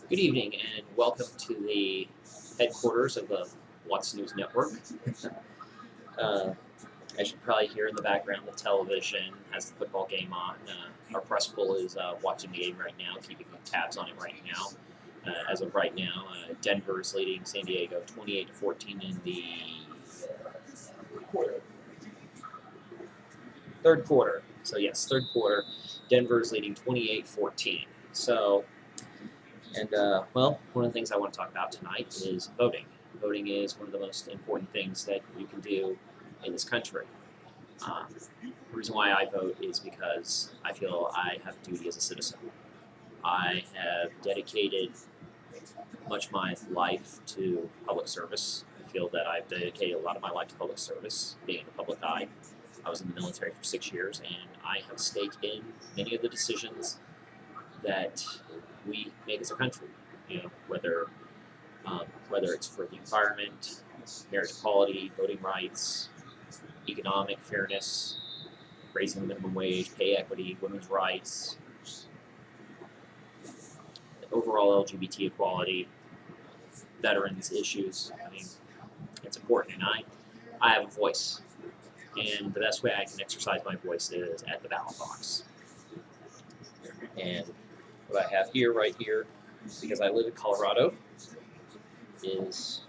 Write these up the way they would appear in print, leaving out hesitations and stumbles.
Good evening and welcome to the headquarters of the What's News Network. uh, as you probably hear in the background, the television has the football game on. Our press pool is watching the game right now, keeping tabs on it right now. As of right now, Denver is leading San Diego 28-14 in the third quarter. So yes, third quarter, Denver is leading 28-14. So. And, well, one of the things I want to talk about tonight is voting. Voting is one of the most important things that you can do in this country. The reason why I vote is because I feel I have a duty as a citizen. I have dedicated much of my life to public service. I feel that I've dedicated a lot of my life to public service, being in the public eye. I was in the military for 6 years, and I have stake in many of the decisions that we make as a country, whether it's for the environment, marriage equality, voting rights, economic fairness, raising the minimum wage, pay equity, women's rights, overall LGBT equality, veterans issues. I mean, it's important, and I have a voice, and the best way I can exercise my voice is at the ballot box. And what I have here, right here, because I live in Colorado, is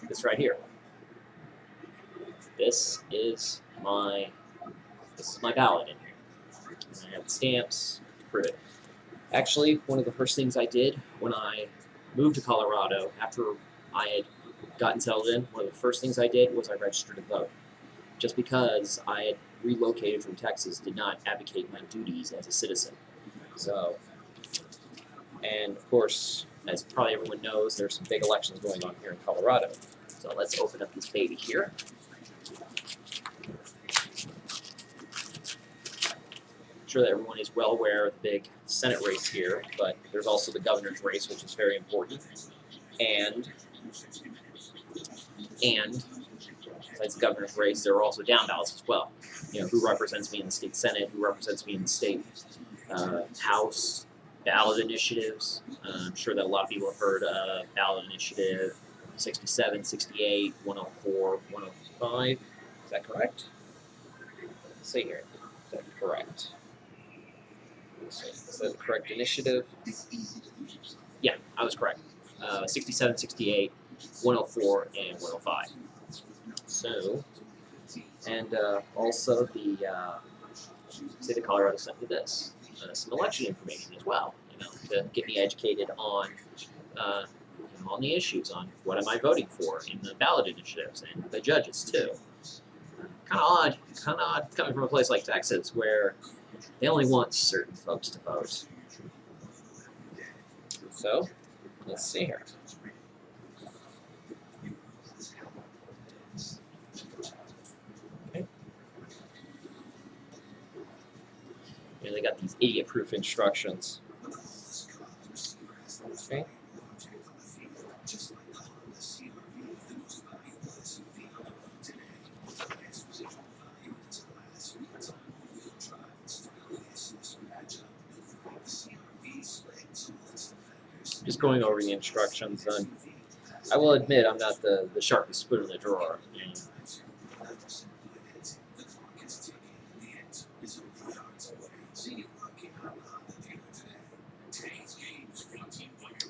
this right here. This is my ballot in here. And I have stamps to prove it. Actually, one of the first things I did when I moved to Colorado, after I had gotten settled in, one of the first things I did was I registered to vote. Just because I had relocated from Texas did not abdicate my duties as a citizen. So, and of course, as probably everyone knows, there's some big elections going on here in Colorado. So let's open up this baby here. I'm sure that everyone is well aware of the big Senate race here, but there's also the governor's race, which is very important. And besides the governor's race, there are also down ballots as well. Who represents me in the state Senate, who represents me in the state House, ballot initiatives. I'm sure that a lot of people have heard of ballot initiative 67, 68, 104, 105. Is that correct? Let's see here. Is that correct? Is that the correct initiative? Yeah, I was correct. 67, 68, 104, and 105. So, and also the state of Colorado sent me this. Some election information as well, to get me educated on the issues, on what am I voting for in the ballot initiatives and the judges too. Kind of odd coming from a place like Texas where they only want certain folks to vote. So, let's see here. They got these idiot-proof instructions. Okay. Just going over the instructions. I will admit I'm not the sharpest spoon in the drawer.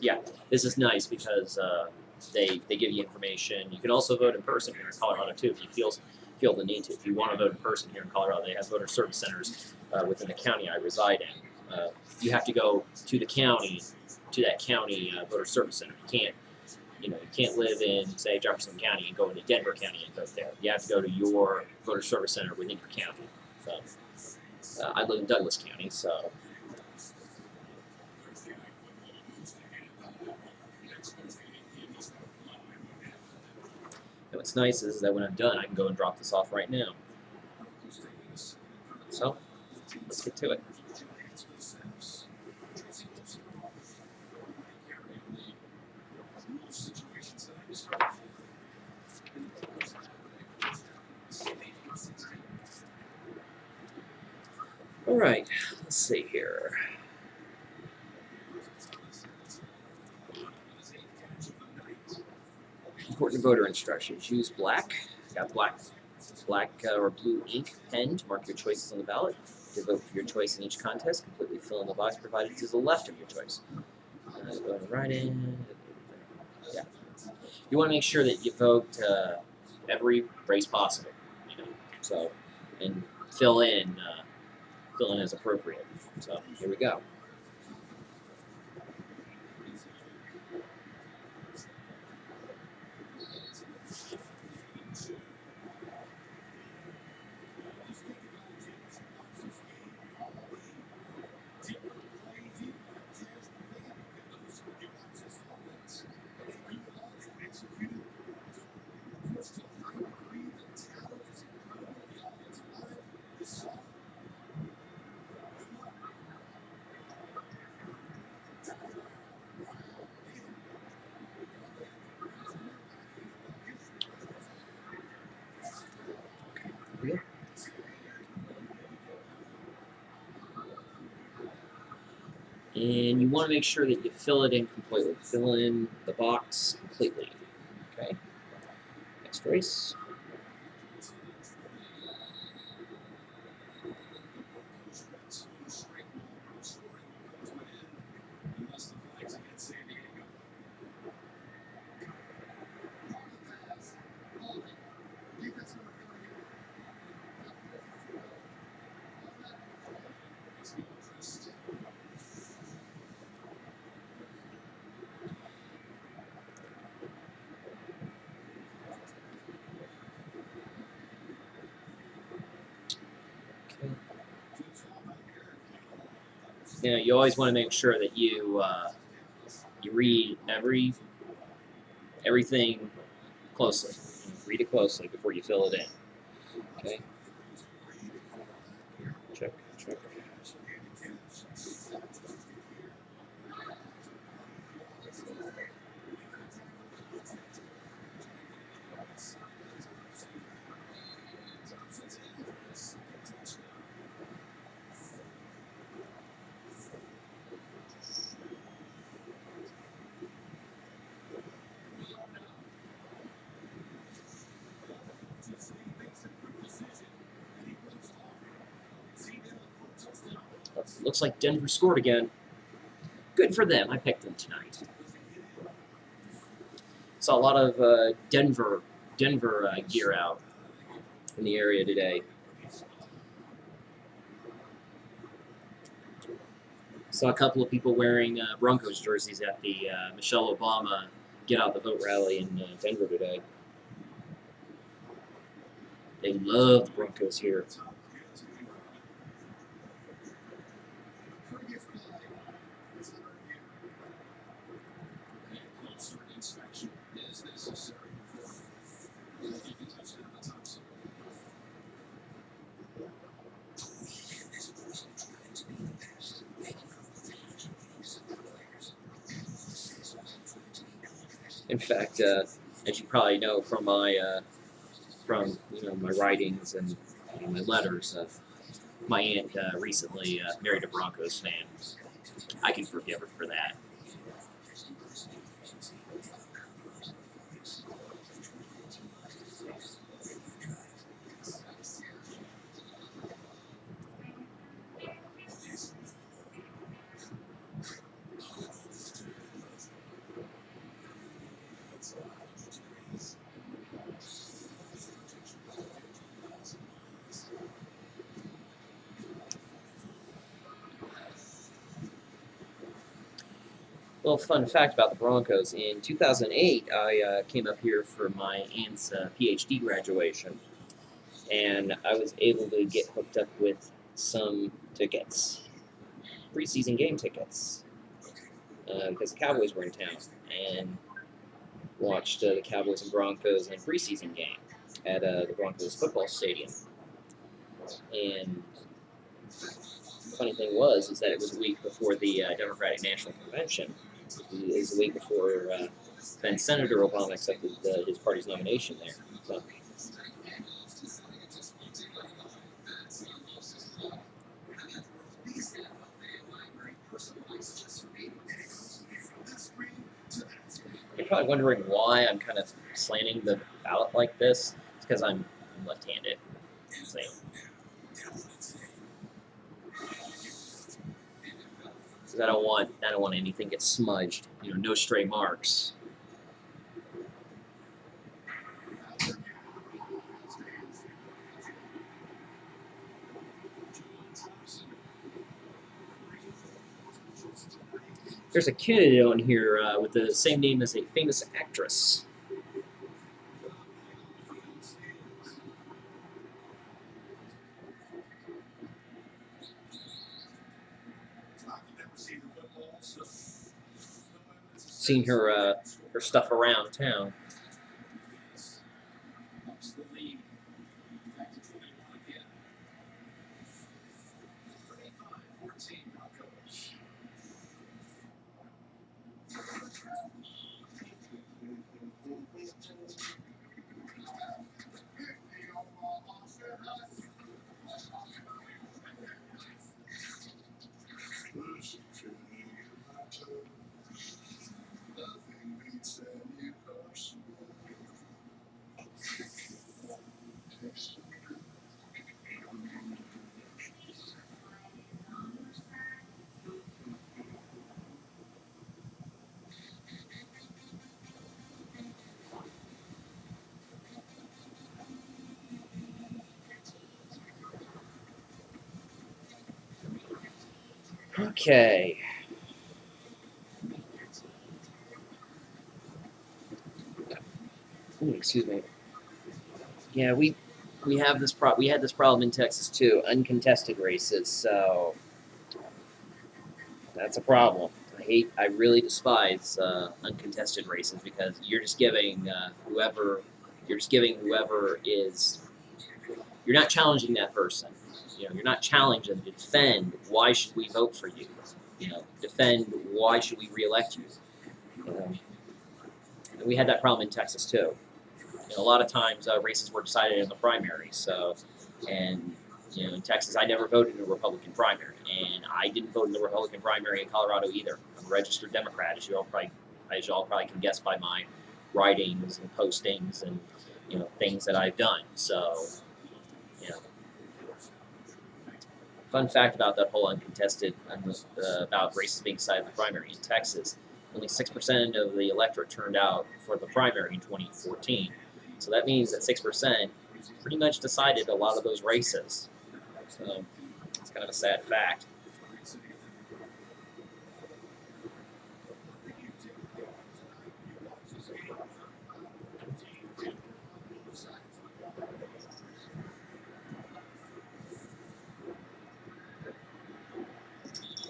Yeah, this is nice because they give you information. You can also vote in person here in Colorado too if you feel the need to. If you want to vote in person here in Colorado, they have voter service centers within the county I reside in. You have to go to the county, voter service center. You can't live in, say, Jefferson County and go into Denver County and vote there. You have to go to your voter service center within your county. So I live in Douglas County, so. And what's nice is that when I'm done, I can go and drop this off right now. So, let's get to it. All right, let's see here. important voter instructions. Use black. Got black or blue ink pen to mark your choices on the ballot. To vote for your choice in each contest, completely fill in the box provided to the left of your choice. Go and write in. Yeah. You want to make sure that you vote every race possible. You know, so and fill in as appropriate. So here we go. Yeah. And you want to make sure that you fill it in completely. Fill in the box completely. Okay. Next race. You know, you always want to make sure that you read everything closely. Read it closely before you fill it in. Okay. Check. Looks like Denver scored again. Good for them. I picked them tonight. Saw a lot of Denver gear out in the area today. Saw a couple of people wearing Broncos jerseys at the Michelle Obama Get Out the Vote rally in Denver today. They love the Broncos here. In fact, as you probably know from my my writings and my letters, my aunt recently married a Broncos fan. I can forgive her for that. Well, fun fact about the Broncos. In 2008, I came up here for my aunt's PhD graduation, and I was able to get hooked up with some tickets, preseason game tickets, because the Cowboys were in town, and watched the Cowboys and Broncos in a preseason game at the Broncos football stadium. And the funny thing is that it was a week before the Democratic National Convention. It was a week before then Senator Obama accepted his party's nomination there. So. You're probably wondering why I'm kind of slanting the ballot like this, it's because I'm left-handed. So, because I don't want anything get smudged. You know, no stray marks. There's a candidate on here with the same name as a famous actress. Seen her her stuff around town. Okay. Ooh, excuse me. Yeah, we have this we had this problem in Texas too, uncontested races. So that's a problem. I really despise uncontested races because you're just giving whoever is, you're not challenging that person. You know, you're not challenging to defend why should we vote for you. You know, defend why should we reelect you. And we had that problem in Texas too. You know, a lot of times races were decided in the primary. So, and you know, in Texas, I never voted in a Republican primary, and I didn't vote in the Republican primary in Colorado either. I'm a registered Democrat, as you all probably can guess by my writings and postings and things that I've done. So, you know, fun fact about that whole uncontested about races being decided in the primary in Texas, only 6% of the electorate turned out for the primary in 2014. So that means that 6% pretty much decided a lot of those races. So it's kind of a sad fact.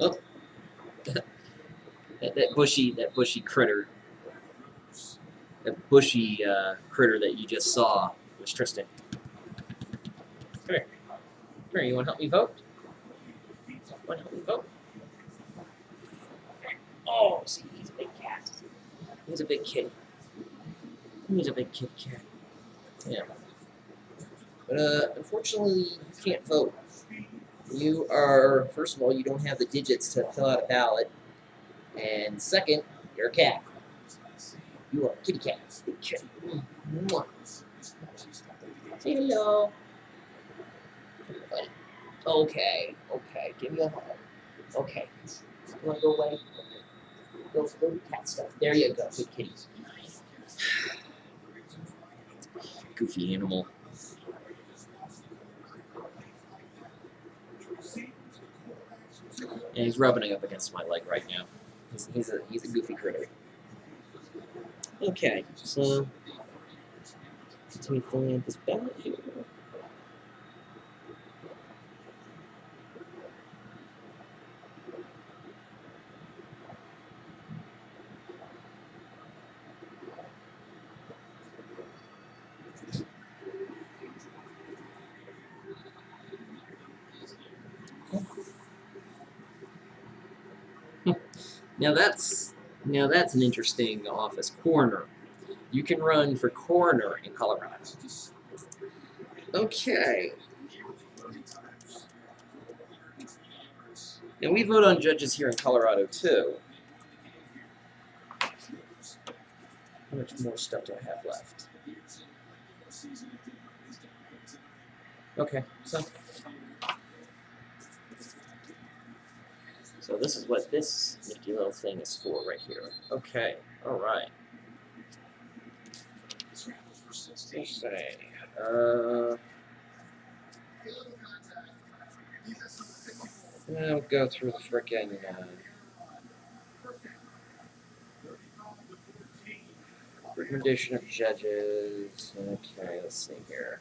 Oh, that bushy critter, that bushy critter that you just saw was Tristan. Come here. Come here. You want to help me vote? Want to help me vote? Oh, see, he's a big cat. He's a big kitty. He's a big kitty cat. Yeah. But unfortunately, you can't vote. You are, first of all, you don't have the digits to fill out a ballot. And second, you're a cat. You are a kitty cat. Big kitty. Say hello. Okay. Give me a hug. Okay. You want to go away? Go do cat stuff. There you go. Good kitty. Goofy animal. And he's rubbing up against my leg right now. He's a goofy critter. Okay, so let me fill out this ballot here. Now that's an interesting office, coroner. You can run for coroner in Colorado. Okay. And we vote on judges here in Colorado too. How much more stuff do I have left? Okay, so this is what this nifty little thing is for right here. Okay, all right. We'll say, I'll go through the frickin' recommendation of judges. Okay, let's see here.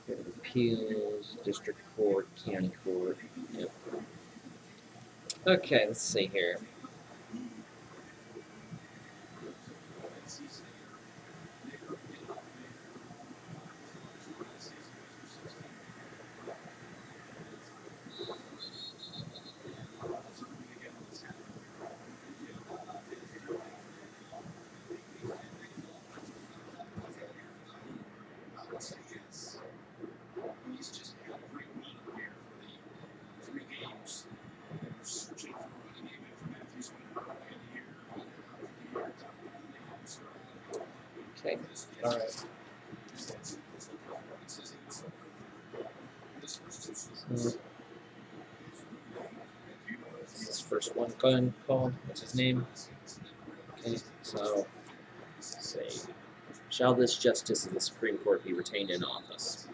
Appeals, district court, county court. Yep. Okay, let's see here. Okay, all right. This first one called. What's his name? Okay, so let's see. Shall this justice of the Supreme Court be retained in office?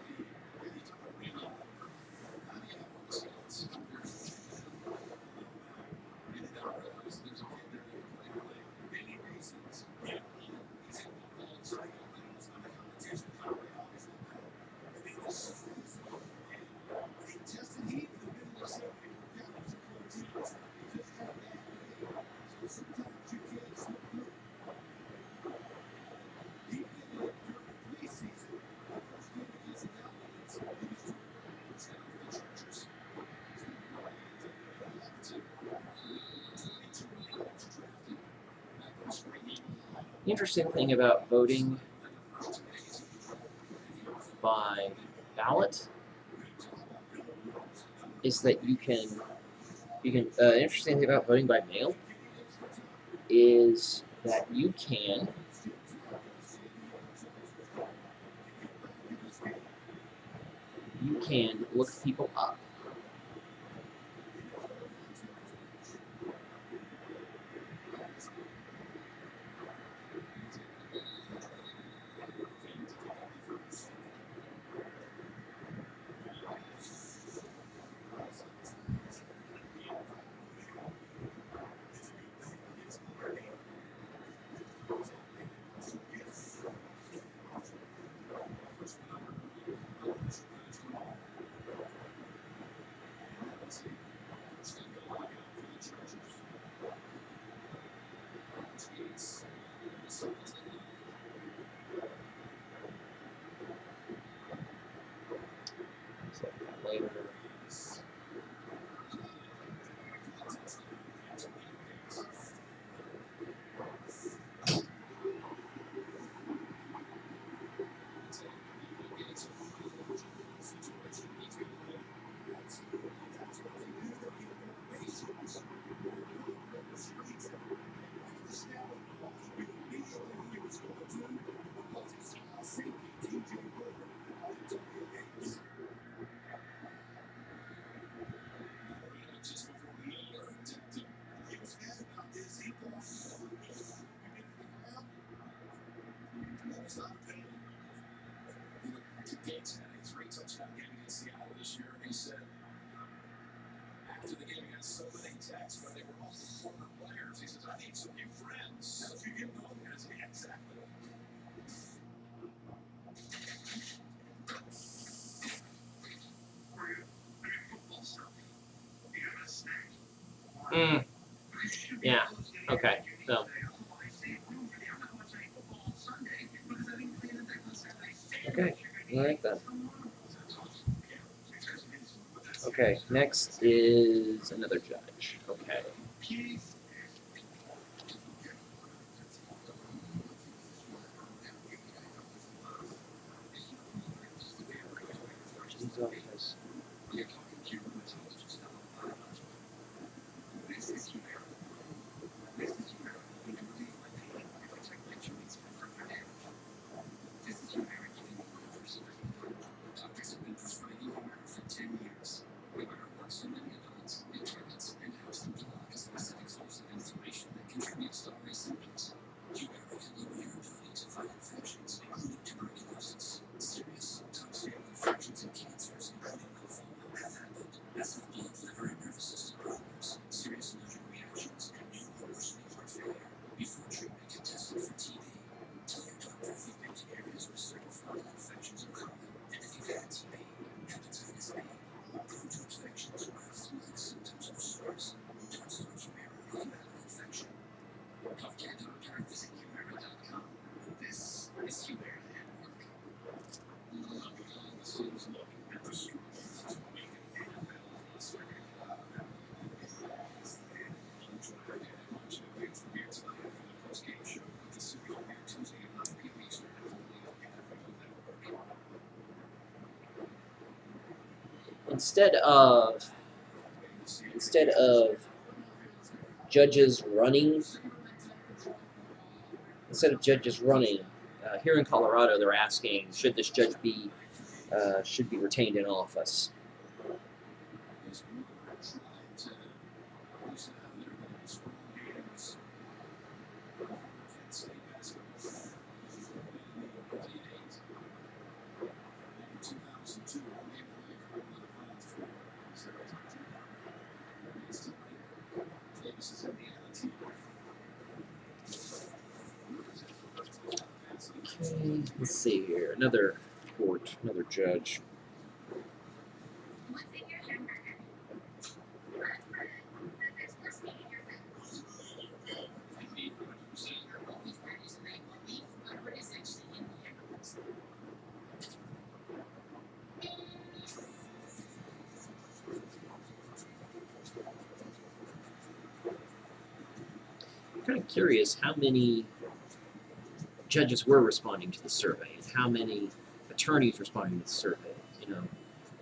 The interesting thing about voting by ballot is that you can interesting thing about voting by mail is that you can look people up. So later. Yeah. Okay. So. Okay. All right then. Okay. Next is another judge. Okay. Judge's office. instead of judges running, here in Colorado, they're asking, should this judge be retained in office? Okay, let's see here. Another court, another judge. I'm kind of curious how many judges were responding to the survey and how many attorneys responding to the survey. You know,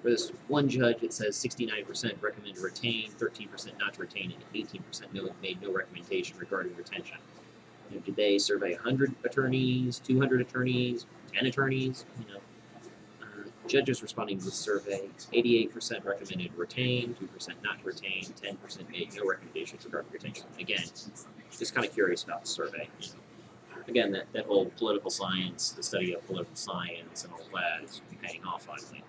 for this one judge, it says 69% recommend to retain, 13% not to retain, and 18% made no recommendation regarding retention. You know, did they survey 100 attorneys, 200 attorneys, 10 attorneys? You know, judges responding to the survey, 88% recommended to retain, 2% not to retain, 10% made no recommendations regarding retention. Again, just kind of curious about the survey. You know. Again, that whole political science, the study of political science and all that is paying off finally.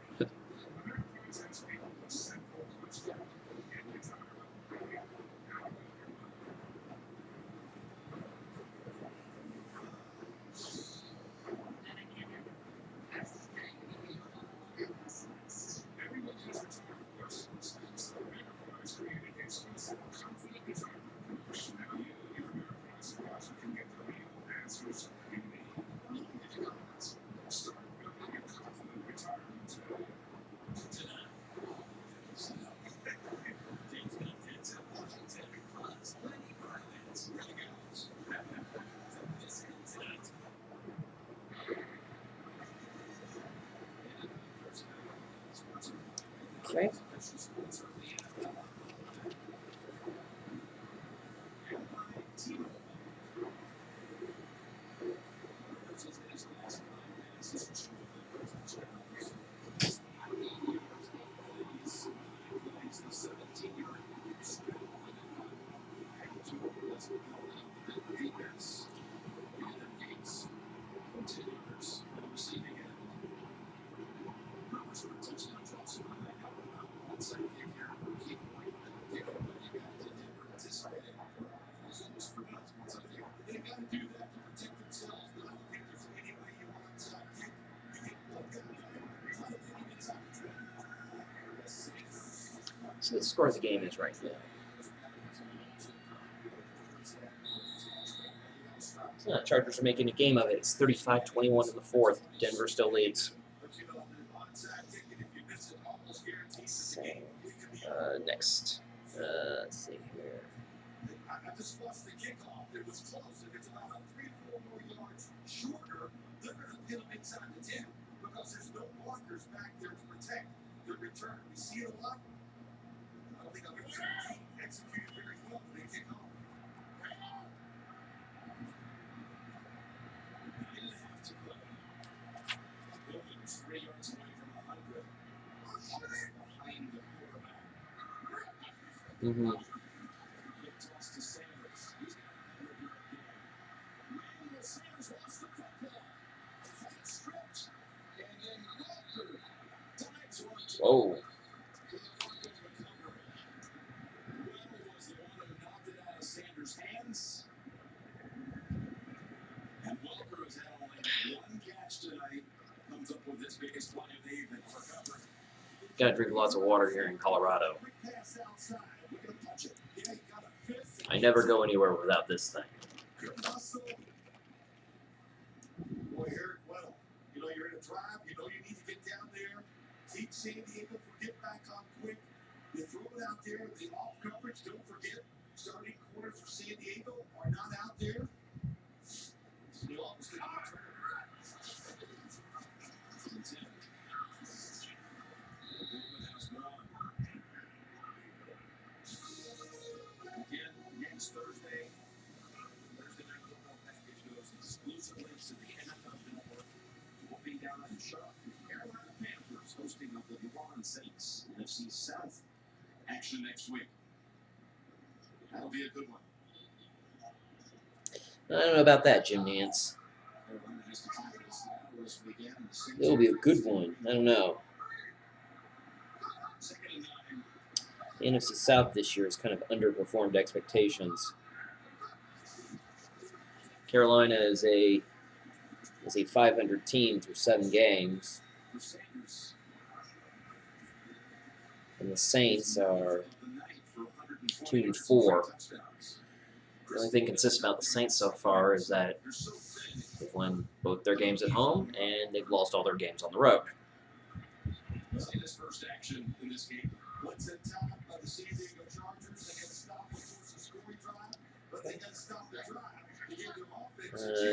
Okay. So the score of the game is right now. Chargers are making a game of it. It's 35-21 in the fourth. Denver still leads. So, next. Let's see here. Mm-hmm. Whoa. Gotta drink lots of water here in Colorado. I never go anywhere without this thing. Boy, Eric, well, you know you're in a drive, you know you need to get down there, keep San Diego, get back on quick. You throw it out there, the off coverage, don't forget, starting corners for San Diego are not out there. You know, NFC South action next week. That'll be a good one. I don't know about that, Jim Nance. It'll be a good one. I don't know. The NFC South this year has kind of underperformed expectations. Carolina is a 500 team through 7 games, and the Saints are 2-4. The only thing consistent about the Saints so far is that they've won both their games at home and they've lost all their games on the road.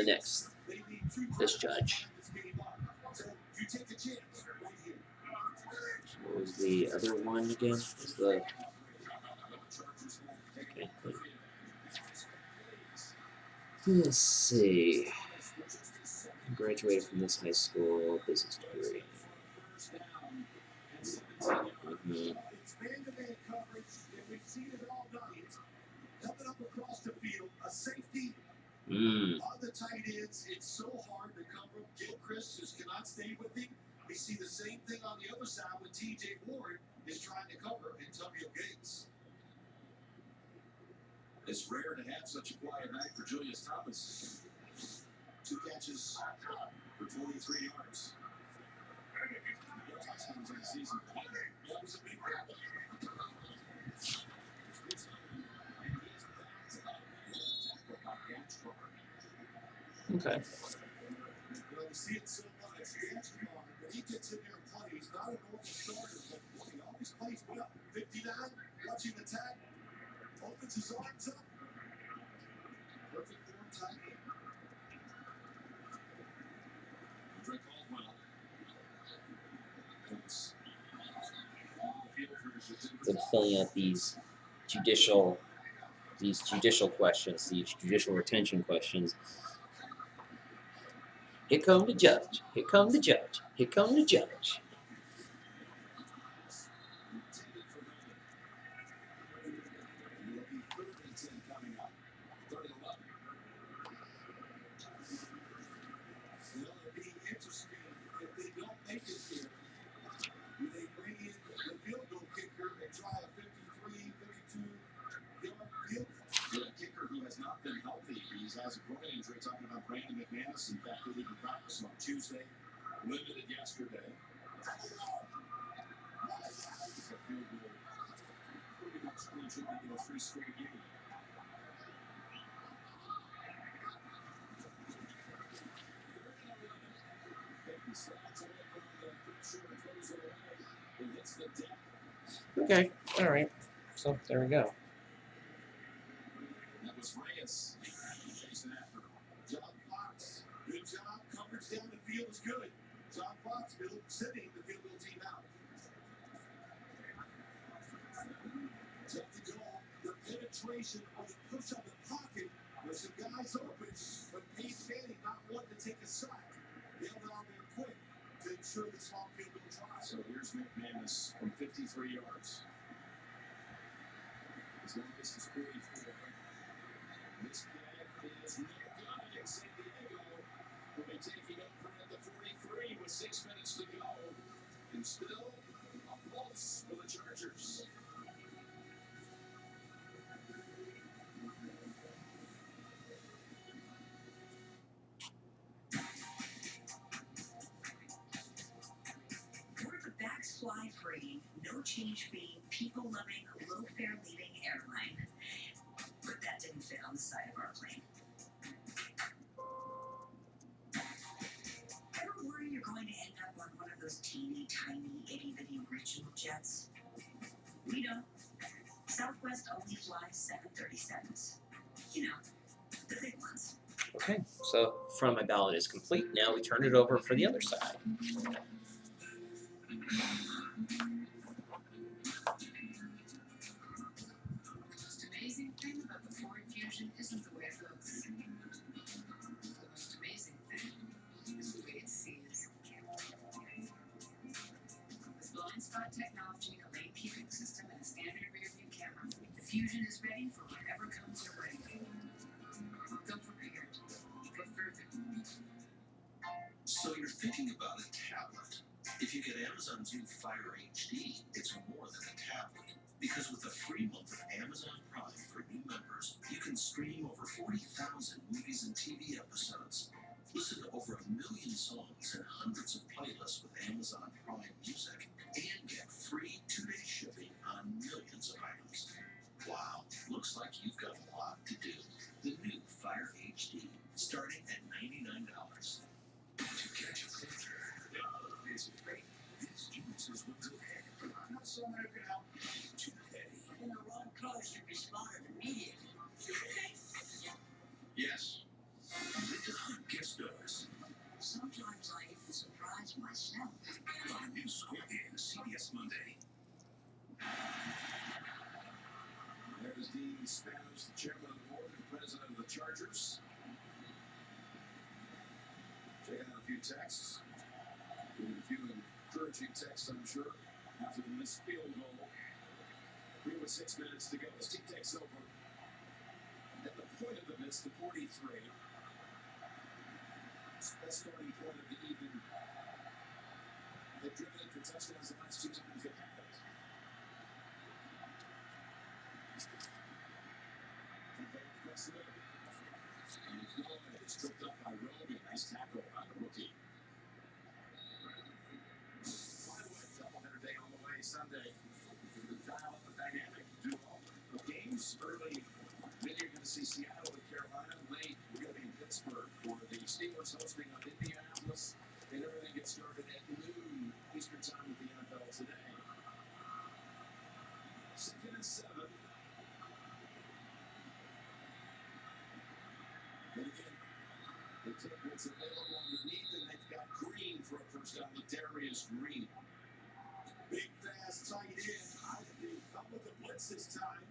Next, this judge. What was the other one again? Was the okay. Let's see. Graduated from this high school, business degree. On the tight ends, it's so hard to cover. Gilchrist just cannot stay with him. We see the same thing on the other side when T.J. Ward is trying to cover Antonio Gates. It's rare to have such a quiet night for Julius Thomas. 2 catches for 23 yards. No touchdowns in the season. That was a big grab. Okay. Well, we see it so much. When he gets in there and plays, he's not a normal starter, but boy, he always plays well. 59, watching the attack, opens his arms up. Perfect form timing. Drake Caldwell. Been filling out these judicial questions, these judicial retention questions. Here come the judge. Here come the judge. Here come the judge. Has a groin injury, talking about Brandon McManus. In fact, he didn't practice on Tuesday. Limited yesterday. Pretty much contributing a 3 straight game. Okay, all right. So there we go. That was Reyes. John Fox, good job. Coverage down the field is good. John Fox sending the field goal team out. Take the goal. The penetration of the push on the pocket. There's some guys open, but Peyton Manning not wanting to take a sack. Nailed it on there quick to ensure the small field goal try. So here's McManus from 53 yards. As long as it's 44. This guy is no good in San Diego. Will be taking over at the 43 with 6 minutes to go. And still a pulse for the Chargers. We're the bags fly free, no change fee, people loving, low fare leaving airline. But that didn't fit on the side of our plane. Ever worry you're going to end up on one of those teeny tiny itty bitty original jets? We don't. Southwest only flies 737s. You know, the big ones. Okay, so from my ballot is complete. Now we turn it over for the other side. The most amazing thing about the Ford Fusion isn't the way it looks. The most amazing thing is the way it sees. With blind spot technology, a Fusion is ready for whatever comes your way. Go prepared. Go further. So you're thinking about a tablet. If you get Amazon's new Fire HD, it's more than a tablet. Because with a free month of Amazon Prime for new members, you can stream over 40,000 movies and TV episodes. Listen to over 1 million songs and hundreds of playlists with Amazon Prime Music. And get free 2-day shipping on millions of items. Wow, looks like you've got a lot to do. The new Fire HD, starting at $99. To catch a picture, it's great. These users will go ahead. I'm not so many now. Too petty. In the wrong colors, you'd be spotted immediately. Yes. Linda Hunt guest stars. Sometimes I even surprise myself. On a new Squid Game, CBS Monday. There's Dean Spanos, the chairman of the board and president of the Chargers. Checking out a few texts. Doing a few encouraging texts, I'm sure, after the missed field goal. 3 with 6 minutes to go. The team takes over. At the point of the miss, the 43. Best starting point of the evening. They've driven in for touchdowns the last 2 times they've happened. Across the middle. And it's good. It's tripped up by Roby. Nice tackle by the rookie. Finally, doubleheader day on the way Sunday. The dial up a dynamic duo of games early. Then you're going to see Seattle and Carolina. Late, we're going to be in Pittsburgh for the Steelers hosting on Indianapolis. And everything gets started at noon Eastern time with the NFL today. 2nd and 7. And again, they take what's available underneath, and they've got Green for a first down. Darius Green. Big, fast, tight end. They come with the blitz this time.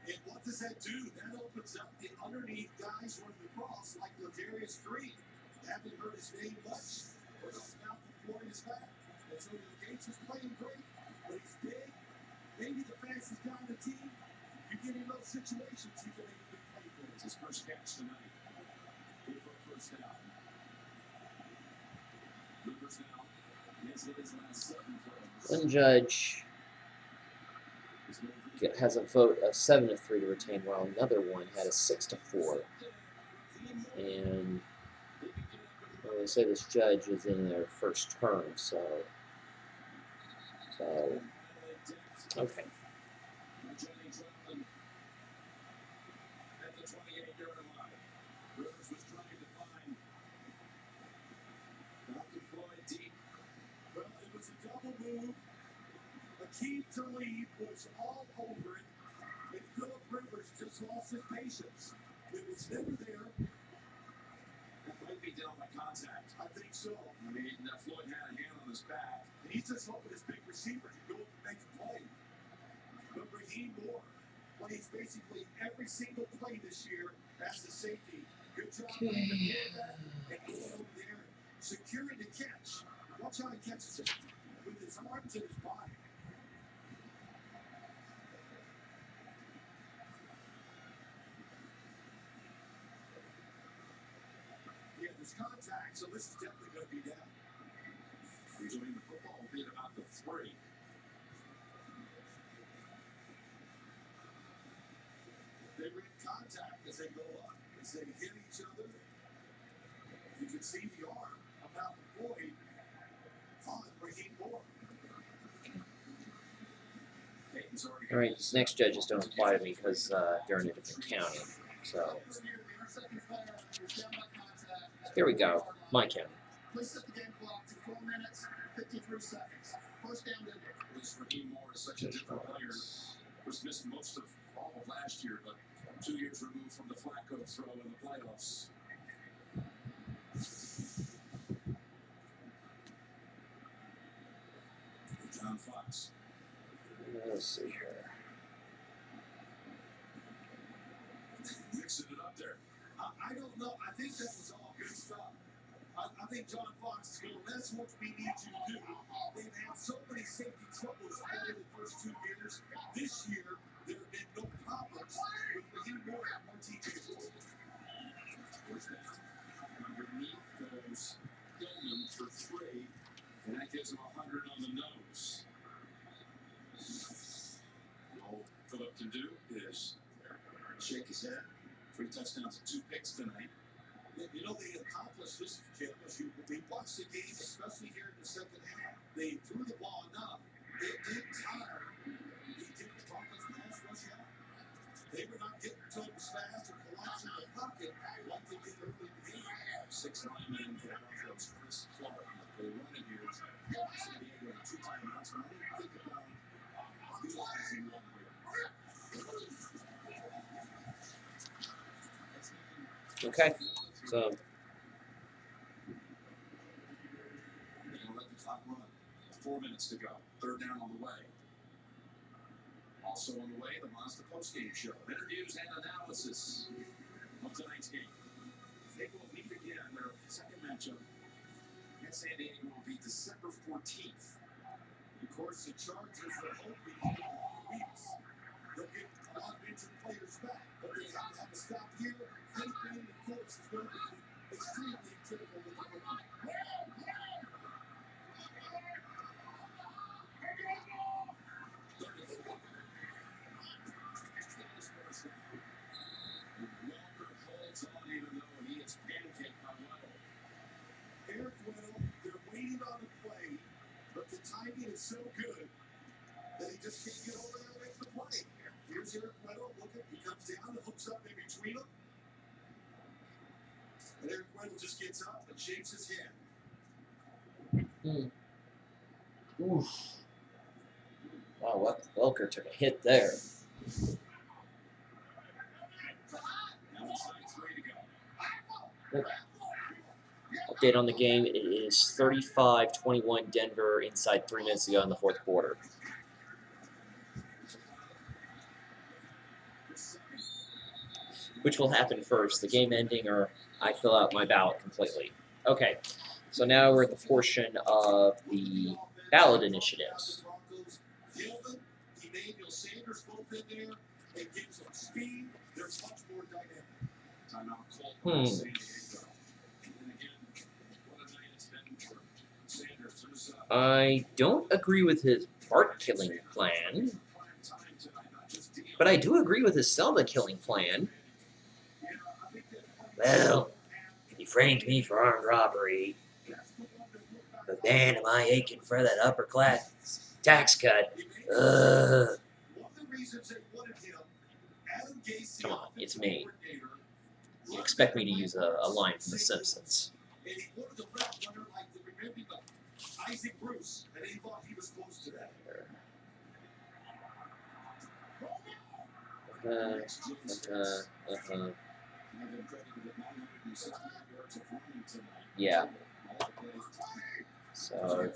And what does that do? That opens up the underneath guys running across, like Darius Green. Haven't heard his name much, but he's now deploying his back. And so the Gates is playing great, but he's big, maybe the fastest guy on the team. You get in those situations, you can make a big play for it. It's his first catch tonight. Good for a first down. Numbers now. Yes, it is last 7 plays. One judge has a vote of 7-3 to retain, while another one had a 6-4. And well, they say this judge is in their first term, so okay. Keith Talib was all over it, and Philip Rivers just lost his patience. It was never there. That might be down by contact. I think so. I mean, Floyd had a hand on his back, and he's just hoping his big receiver can go and make a play. But Raheem Moore plays basically every single play this year as the safety. Good job playing the quarterback and going over there, securing the catch. Watch how he catches it with his arms and his body. Contact, so this is definitely going to be down. Enjoying the football being about the 3. They were in contact as they go up, as they hit each other. You can see the arm about the Floyd on Raheem Moore. All right, these next judges don't apply to me because they're in a different county. So here we go, my county. Please set the game clock to 4 minutes, 53 seconds. First down to Raheem Moore is such a different player. Was missed most of all of last year, but 2 years removed from the Flacco throw in the playoffs. John Fox. Let's see here. Mixing it up there. I don't know. I think that was all good stuff. I think John Fox is going, that's what we need you to do. They've had so many safety troubles over the first 2 years. This year, there have been no problem on the nose. All Phillip can do is shake his head. 3 touchdowns and 2 picks tonight. You know, they accomplished this, Jim, as we watched the game, especially here in the second half. They threw the ball enough. It did tire. He didn't Broncos pass rush out. They were not getting to him as fast or collapsing the pocket like they did early in the game. 6 linemen for the Broncos, Chris Clark. They run it here. San Diego, 2 timeouts. When I think about utilizing one here. Okay, so Let the clock run. 4 minutes to go. 3rd down on the way. Also on the way, the Monster Postgame Show. Interviews and analysis of tonight's game. They will meet again. Their second matchup in San Diego will be December 14th. Of course, the Chargers are hoping weeks they'll get a lot of injured players back, but they have to have a stop here. This game, of course, is going to be extremely critical with the rookie. Walker holds on even though he is pancaked by Weddle. Eric Weddle, they're waiting on the play, but the timing is so good that he just can't get over there and make the play. Here's Eric Weddle. Look at he comes down and hooks up in between them. And Eric Weddle just gets up and shakes his head. oof. Wow, Welker took a hit there. Now inside 3 to go. Update on the game, it is 35-21 Denver inside 3 minutes to go in the 4th quarter. Which will happen first, the game ending or I fill out my ballot completely. Okay, so now we're at the portion of the ballot initiatives. Gilman, Emmanuel Sanders both in there. It gives them speed. They're much more dynamic. Timeout called by San Diego. And again, what a night it's been for Sanders. There's I don't agree with his Bart killing plan, but I do agree with his Selma killing plan. Well, you framed me for armed robbery, but man, am I aching for that upper class tax cut. Come on, it's me. You expect me to use a line from The Simpsons. Yeah. So.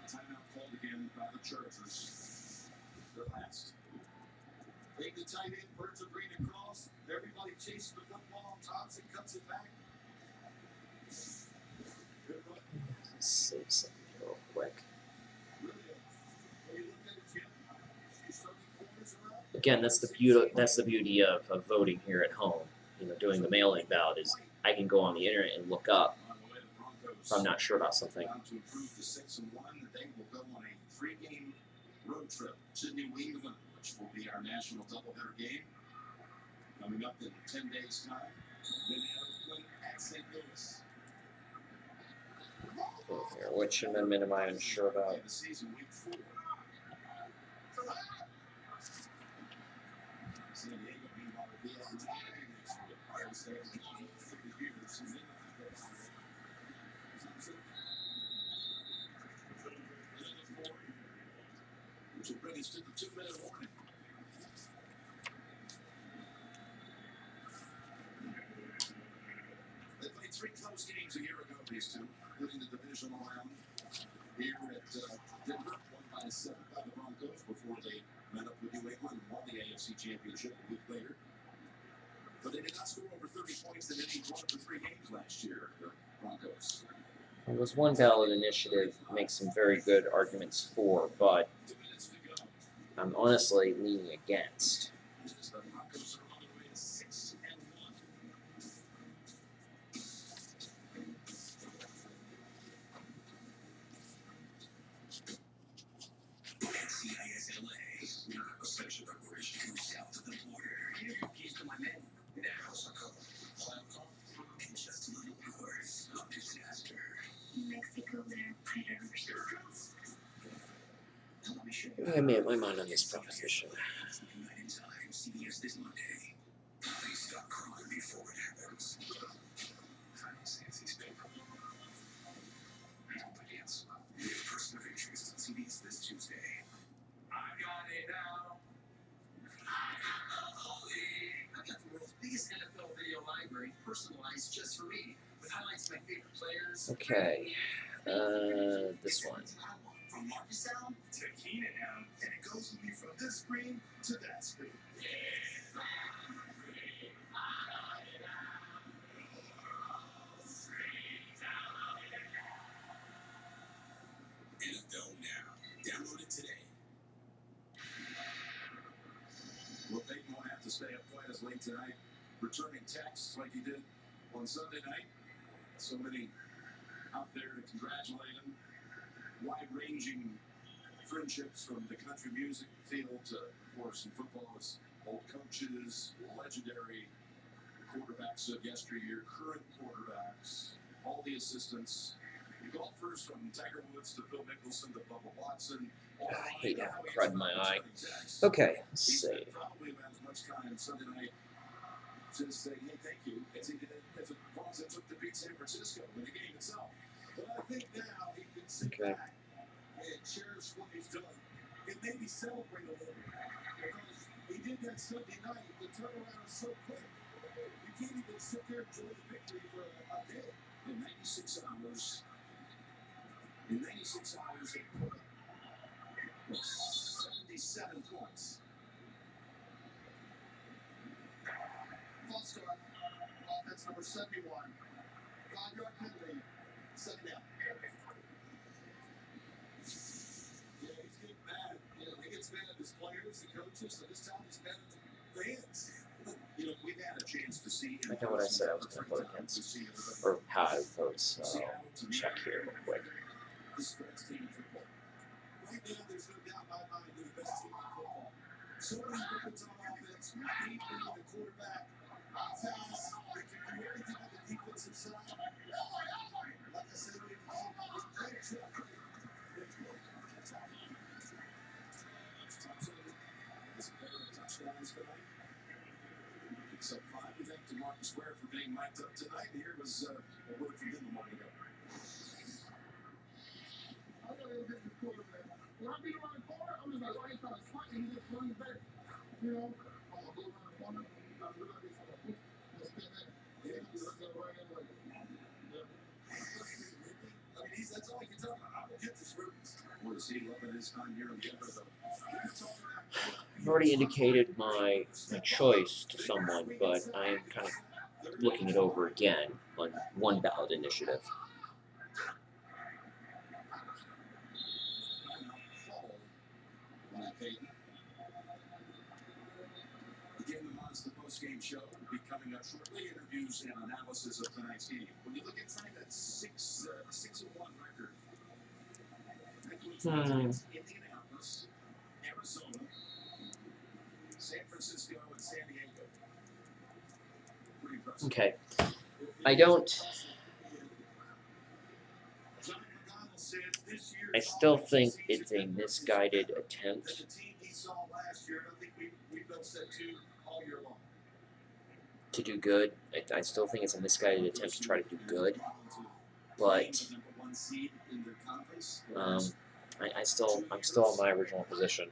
Timeout called again by the Chargers. Their last. Take the tight end, birds of green across. Everybody chasing the football. Thompson cuts it back. Let's save something real quick. Again, that's the beauty of voting here at home. You know, doing the mail-in ballot is I can go on the internet and look up if I'm not sure about something. To improve to 6-1, they will go on a 3-game road trip to New England, which will be our national doubleheader game coming up in 10 days' time. Then Oakland at St. Louis. Here, which amendment am I unsure about? The season week 4. San Diego, meanwhile, will be at Miami next week. Which will bring us to the 2-minute warning. They played 3 close games a year ago, these two, including the divisional round here at Denver, won by 7 by the Broncos before they met up with New England and won the AFC Championship a week later. But they did not score over 30 points in any one of the 3 games last year, the Broncos. Well, this one ballot initiative makes some very good arguments for, but 2 minutes to go. I'm honestly leaning against. The Broncos are on their way to 6-1. CISLA, a special preparation south of the border. Here are your keys to my men. Now, cloud car, and just a little hours of disaster. Mexico there, predators. Let me show you. I made my mind on this proposition. Night in time, CBS this Monday. Please stop crying before it happens. Nobody else. Person of interest on CBS this Tuesday. I got it now. I've got the world's biggest NFL video library, personalized just for me, with highlights of my favorite players. Okay, this one. From Marcus Allen to Keenan Allen, and it goes with me from this screen to that screen. NFL Now. Download it today. Well, Peyton won't have to stay up quite as late tonight, returning texts like he did on Sunday night. So many out there to congratulate him. Wide-ranging friendships from the country music field to, of course, in football, as old coaches, legendary quarterbacks of yesteryear, current quarterbacks, all the assistants, the golfers from Tiger Woods to Phil Mickelson to Bubba Watson. I hate having crud in my eye. Okay, let's see. Probably about as much time Sunday night to say, hey, thank you, as he did as long as it took to beat San Francisco in the game itself. But I think now he can sit back and cherish what he's done and maybe celebrate a little bit. Because he did that Sunday night, the turnaround is so quick. You can't even sit there and enjoy the victory for a day. In 96 hours, they put up 77 points. False start. Offense number 71. 5-yard penalty. 7 down. Yeah, he's getting mad. You know, he gets mad at his players, the coaches, and this time he's mad at the fans. You know, we've had a chance to see. I know what I said I was going to vote against, or how I vote, so check here real quick. This is the best team in football. Right now, there's no doubt in my mind they're the best team in football. So many weapons on offense, deep into the quarterback, fast, they can do everything on the defensive side. Like I said, we have a great track record. It's good. Thompson has a pair of touchdowns tonight. Picks up 5. We thank DeMarcus Ware for being mic'd up tonight. Here was a word from him a moment ago. When I beat around the corner, I'm just like, why he trying to fight and he just runs back? You know, I'm going to go around the corner. I'm going to spin that. Yeah, I'm going to go right in like, yeah. I mean, that's all he can tell me. I will get this rookies. What is he loving his time here in Denver, though? I've already indicated my choice to someone, but I am kind of looking it over again on one ballot initiative. Again, the Monster post-game show will be coming up shortly. Interviews and analysis of tonight's game. When you look inside that 6-1 record, that includes Indianapolis, Arizona, San Francisco, and San Diego. Pretty impressive. Okay, I still think it's a misguided attempt to do good. I still think it's a misguided attempt to try to do good, but I'm still on my original position.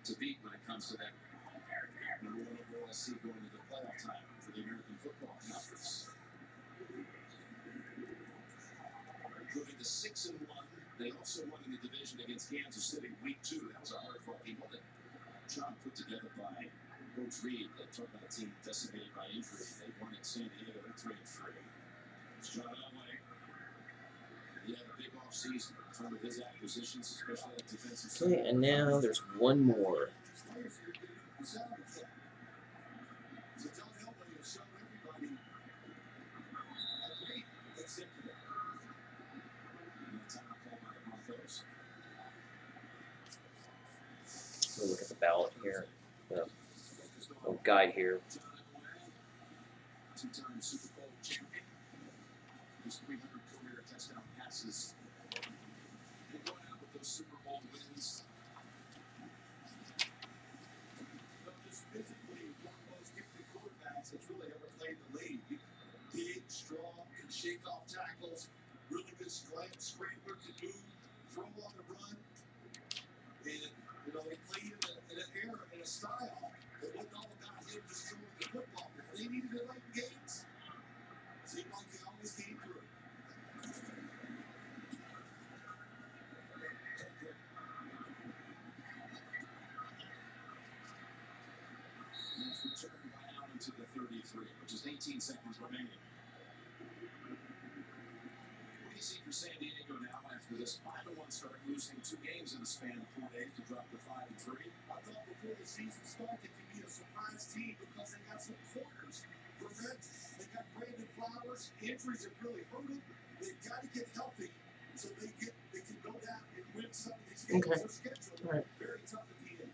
To beat when it comes to that number 1 overall seed going to the playoff time for the American Football Conference. Moving to 6-1, they also won in the division against Kansas City week 2. That was a hard-fought game. Well, John put together by Coach Reed, talking about a team decimated by injury. They won in San Diego. They're 3-3. It's John Elway. He had a big offseason in terms of his acquisitions, especially at defensive side. Okay, and now there's one more. So John Elway has shown everybody a great executive. And the time called by the Broncos. We'll look at the ballot here. The little guide here. John Elway, two-time Super Bowl champion. His 300 career touchdown passes. They're going out with those Super Bowl wins. Just physically one of the most gifted quarterbacks that's really ever played in the league. Big, strong, can shake off tackles, really good scrambler to move, throw on the run. And, he played in an era, in a style that wasn't all about him just throwing the football. If they needed it late in games, seemed like he always came through. That's returned by Allen to the 33, which is 18 seconds remaining. What do you see for San Diego now after this 5-1 start, losing 2 games in the span of 4 days to drop to 5-3? I thought before the season started, it could be a surprise team because they got some corners. They got Brandon Flowers. Injuries have really hurt them. They've got to get healthy so they can go down and win some of these games. Okay. Their schedule All right. very tough at the end.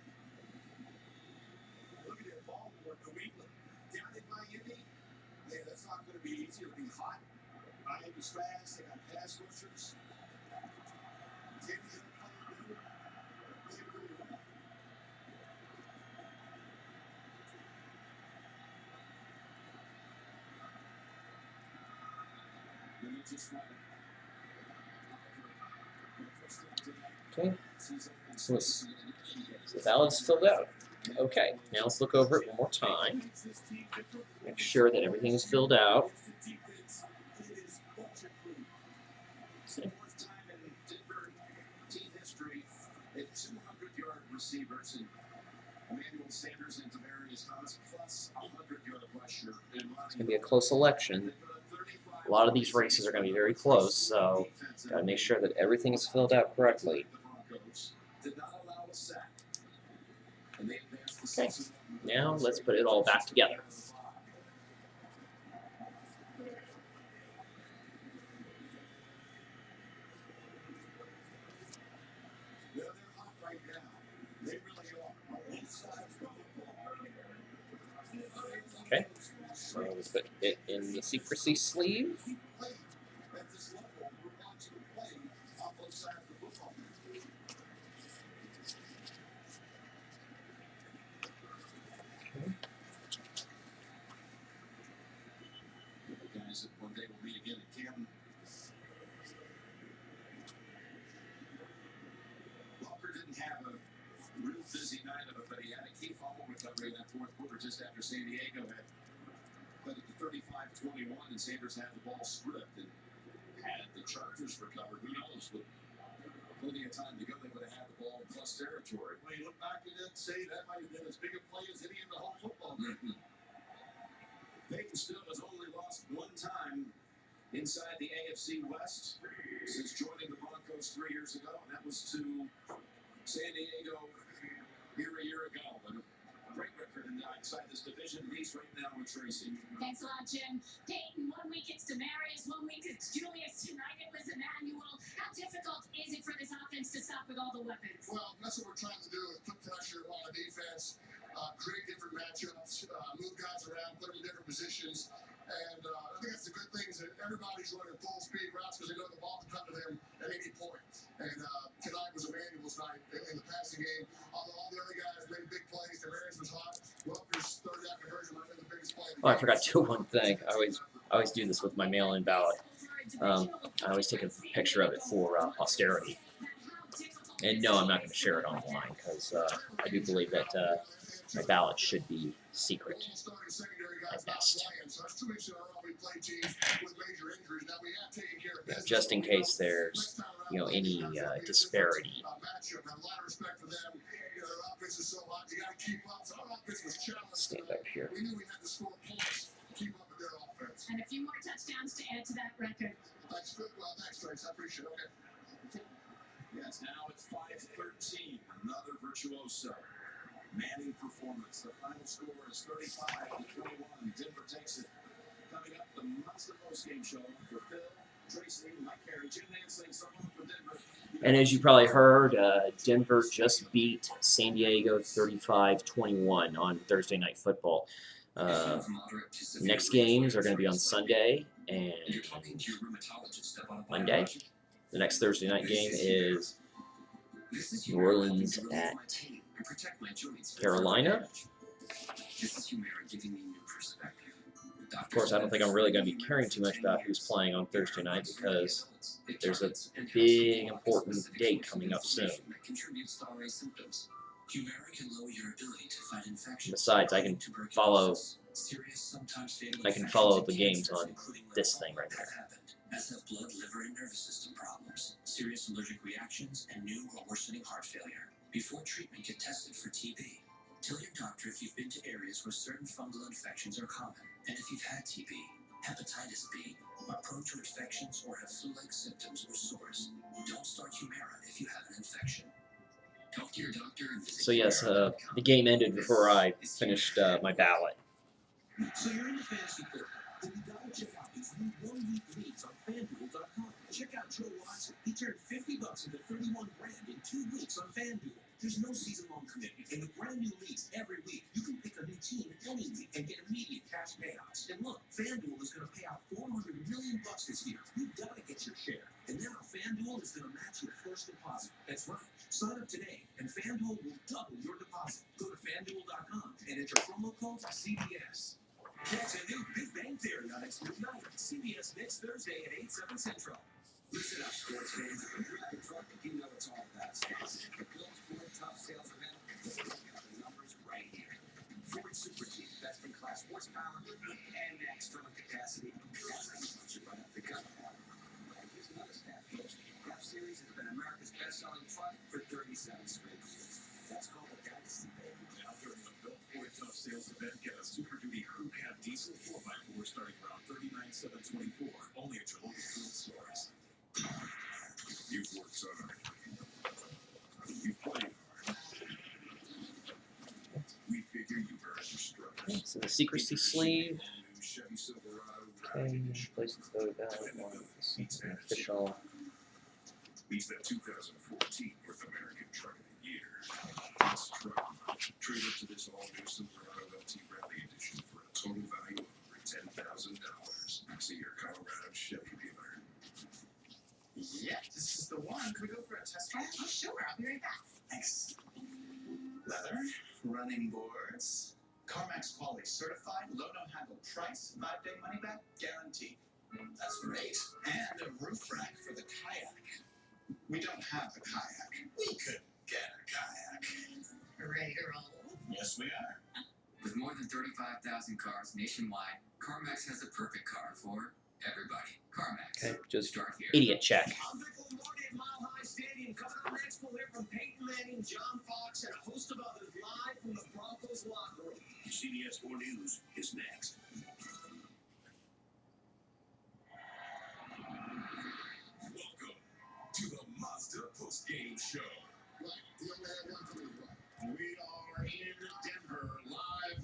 Look at that Baltimore, New England, down in Miami. Yeah, that's not going to be easy. It'll be hot. Miami's fast. They got pass rushers. Kenny Hill playing good. Playing really well. And they just won. Okay. So the ballot's filled out. Okay, now let's look over it one more time. Make sure that everything is filled out. Fourth time in Denver team history, they have 200-yard receivers in Emmanuel Sanders and Demaryius Thomas, plus 100-yard rusher. It's going to be a close election. A lot of these races are going to be very close, so got to make sure that everything is filled out correctly. Okay, now let's put it all back together. Well, they're hot right now. They really are. On both sides of the football. Okay, so we put it in the secrecy sleeve. Keep playing at this level. We're watching them play on both sides of the football. The guys that one day will meet again at Canton. Walker didn't have a real busy night of it, but he had a key fumble recovery in that fourth quarter just after San Diego had played at the 35-21, and Sanders had the ball stripped. And had the Chargers recovered, who knows? With plenty of time to go, they would have had the ball in plus territory. When you look back at it and say that might have been as big a play as any in the whole football game. Peyton still has only lost one time inside the AFC West since joining the Broncos 3 years ago, and that was to San Diego here a year ago. But a great record inside this division. He's right now with Tracy. Thanks a lot, Jim. Peyton, 1 week it's Demaryius, 1 week it's Julius, tonight it was Emmanuel. How difficult is it for this offense to stop with all the weapons? Well, that's what we're trying to do is put pressure on the defense, create different matchups, move guys around, put them in different positions. And I think that's the good thing is that everybody's running full speed routes because they know the ball can come to them at any point. And tonight was Emmanuel's night in the passing game. Although all the other guys made big plays, Demaryius was hot. Welker's third down conversion might have been the biggest play of the Oh, I game. forgot to do one thing. I always do this with my mail-in ballot. I always take a picture of it for posterity. And no, I'm not going to share it online because I do believe that my ballot should be secret at best. Yeah, just in case there's any disparity is so hot, you got to keep up. So our offense was challenged. Stand up here. We knew we had to score points to keep up with their offense. And a few more touchdowns to add to that record. Thanks, Trace. I appreciate it. Okay. Yes, now it's 5-13. Another virtuoso. Manning performance. The final score is 35-21. Denver takes it. Coming up, the Monster Post-Game Show for Phil, Tracy, Mike Carey, Jim Nansling, someone for Denver. And as you probably heard, Denver just beat San Diego 35-21 on Thursday Night Football. Next games are going to be on Sunday and Monday. The next Thursday night game is New Orleans at Carolina. Of course, I don't think I'm really going to be caring too much about who's playing on Thursday night because there's a big important date coming up soon. Besides, I can follow the games on this thing right there. SF blood, liver, and nervous system problems, serious allergic reactions, and new or worsening heart failure. Before treatment, get tested for TB. Tell your doctor if you've been to areas where certain fungal infections are common, and if you've had TB, hepatitis B, are prone to infections or have flu-like symptoms or sores. Don't start Humira if you have an infection. Talk to your doctor and visit. So yes, the game ended before I finished my ballot. So you're into fantasy football, then you gotta check out these new one-week leagues on FanDuel.com. Check out Joe Watson. He turned $50 into $31 grand in 2 weeks on FanDuel. There's no season-long commitment, and with brand new leagues every week, you can pick a new team any week and get immediate cash payouts. And look, FanDuel is going to pay out $400 million this year. You gotta get your share. And now FanDuel is going to match your first deposit. That's right. Sign up today, and FanDuel will double your deposit. Go to FanDuel.com and enter promo code CBS. Catch a new Big Bang Theory on Xfinity Night, CBS next Thursday at 8/7 Central. Listen up, sports fans. If you're driving truck, you know it's all about sales. The Bill's Ford Top Sales Event, we've got the numbers right here. Ford Super Jeep, best-in-class horsepower and external capacity. That's how much you run up the gun. And here's another stat, folks. F-Series has been America's best-selling truck for 37 straight years. That's called a dynasty, baby. Now during the Bill Ford Tough Sales Event, get a Super Duty Crew Cab Diesel 4x4 starting around $39,724, only at your local Ford stores. You've worked so hard. You've played hard. We figure you've earned your stripes. So the secrecy sleeve. All-new Chevy Silverado Okay, Rapid Edition. place the vote ballot one. Official. Beats that 2014 North American Truck of the Year. This truck, trade up to this all-new Silverado LT Rally Edition for a total value of over $10,000. See your Colorado Chevy dealer. Yeah, this is the one. Can we go for a test drive? Oh, sure. I'll be right back. Thanks. Leather, running boards, CarMax quality certified, low no-handle price, 5-day money-back guarantee. That's great. And a roof rack for the kayak. We don't have the kayak. We could get a kayak. Ready to roll? Yes, we are. With more than 35,000 cars nationwide, CarMax has the perfect car for everybody. CarMax. Okay, just Start here. idiot check. I'm Vic Lombardi at Mile High Stadium. Coming up next, we'll hear from Peyton Manning, John Fox, and a host of others live from the Broncos locker room. CBS 4 News is next. Welcome to the Mazda Post-Game Show. Right. You only have one for me, right? We are in Denver, live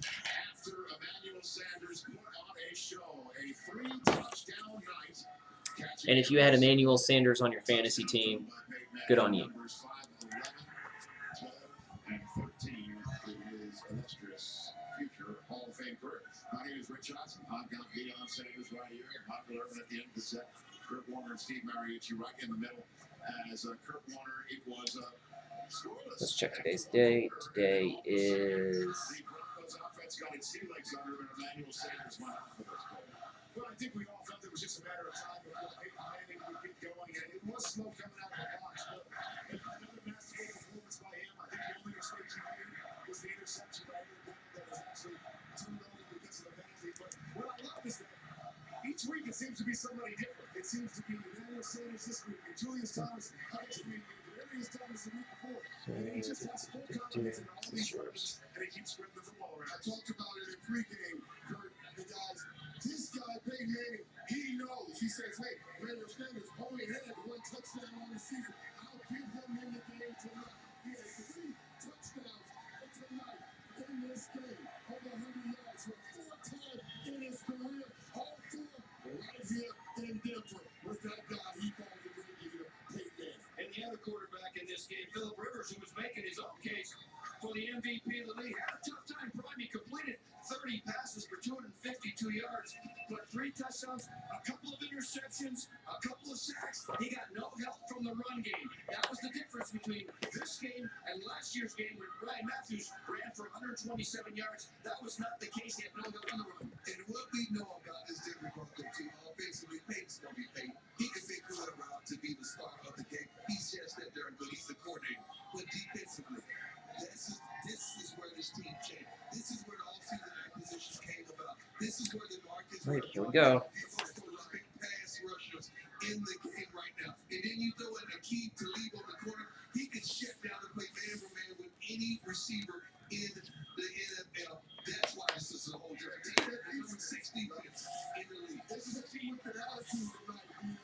after Emmanuel Sanders put on a show, a 3-touchdown night. And if you had Emmanuel Sanders on your fantasy team, good on you. Numbers 5, 11, 12, and 13 in his illustrious future Hall of Fame career. My name is Rich Johnson. I've got Deion Sanders right here, and Michael Irvin at the end of the set. Kurt Warner and Steve Mariucci right in the middle. As Kurt Warner, it was scoreless. Let's check today's date. Today is The Broncos offense got its sea legs under him, and Emmanuel Sanders went out for this play. Well, I think we all felt it was just a matter of time before Peyton Manning would get going, and it was smoke coming out of the box. But another masterful performance by him. I think the only mistake he made was the interception by Aaron Donald that was actually turned over because of the penalty. But what I love is that each week it seems to be somebody different. It seems to be Emmanuel Sanders this week, and Julius Thomas next week. And he keeps spreading the football around. I talked about it in pregame. The guys, this guy, Peyton Manning, he knows. He says, hey, Randall Sanders only had 1 touchdown on the season. I'll give them in the game tonight. He has 3 touchdowns tonight in this game. Over 100 yards for 4 times in his career. All 4 right here in Denver. With that guy, he falls into the leader, Peyton Manning. And the other quarterback in this game, Phillip Rivers, who was making his own case for the MVP of the league, had a tough time. Probably completed 30 passes for 252 yards, but 3 touchdowns, a couple of interceptions, a couple of sacks. He got no help from the run game. That was the difference between this game and last year's game when Ryan Matthews ran for 127 yards. That was not the case. He had no help on the run. And what we know about this Denver Broncos team, offensively, Peyton's going to be Peyton. He can pick whoever out to be the star of the game. He's just that darn good. He's the coordinator. But defensively, this is where this team changed. This is where the offseason acquisitions came about. This is where the markets Right, here we go. Big pass rushers in the game right now. And then you throw in a key to leave on the corner. He can shut down and play man for man with any receiver in the NFL. That's why this is a whole different team. Number 6 defense in the league. This is a team with an attitude tonight.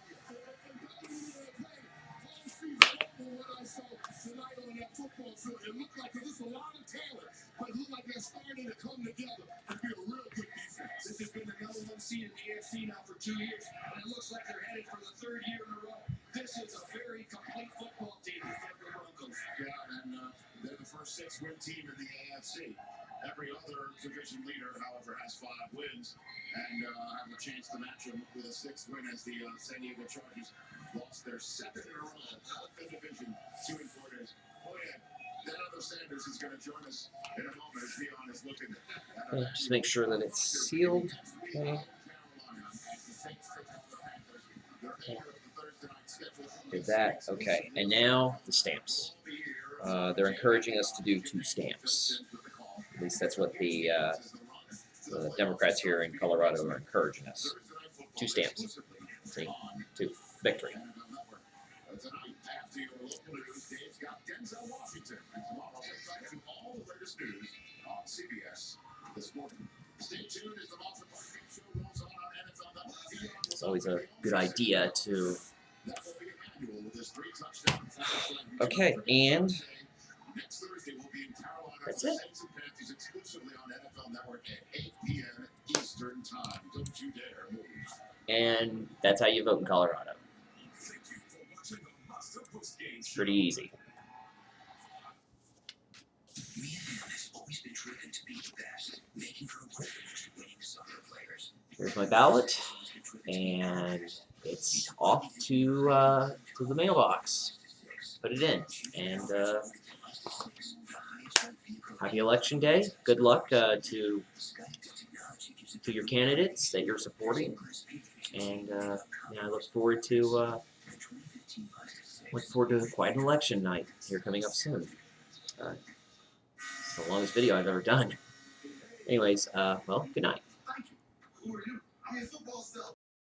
What I saw tonight on that football field, it looked like there's a lot of talent, but it looked like they're starting to come together and be a real good defense. This has been the number 1 seed in the AFC now for 2 years, and it looks like they're headed for the 3rd year in a row. This is a very complete football team, the Denver Broncos. Yeah, and they're the first 6-win team in the AFC. Every other division leader, however, has 5 wins and have a chance to match them with a 6th win as the San Diego Chargers lost their 2nd in a row out the division 2-4 days. Oh yeah, that other Sanders is going to join us in a moment as Leon is looking at Just make sure that it's sealed. Okay. Did that. Okay. And now the stamps. They're encouraging us to do 2 stamps. At least that's what the Democrats here in Colorado are encouraging us. 2 stamps. See? 2. Victory. It's always a good idea to... Okay, and that's it. And that's how you vote in Colorado. It's pretty easy. Mia has always been driven to be the best, making her a privilege winning soccer players. Here's my ballot, and it's off to the mailbox. Put it in, and happy election day. Good luck to your candidates that you're supporting, and yeah, I look forward to quite an election night here coming up soon. It's the longest video I've ever done. Anyways, well, good night. Thank you. Who are you? I'm a football cell.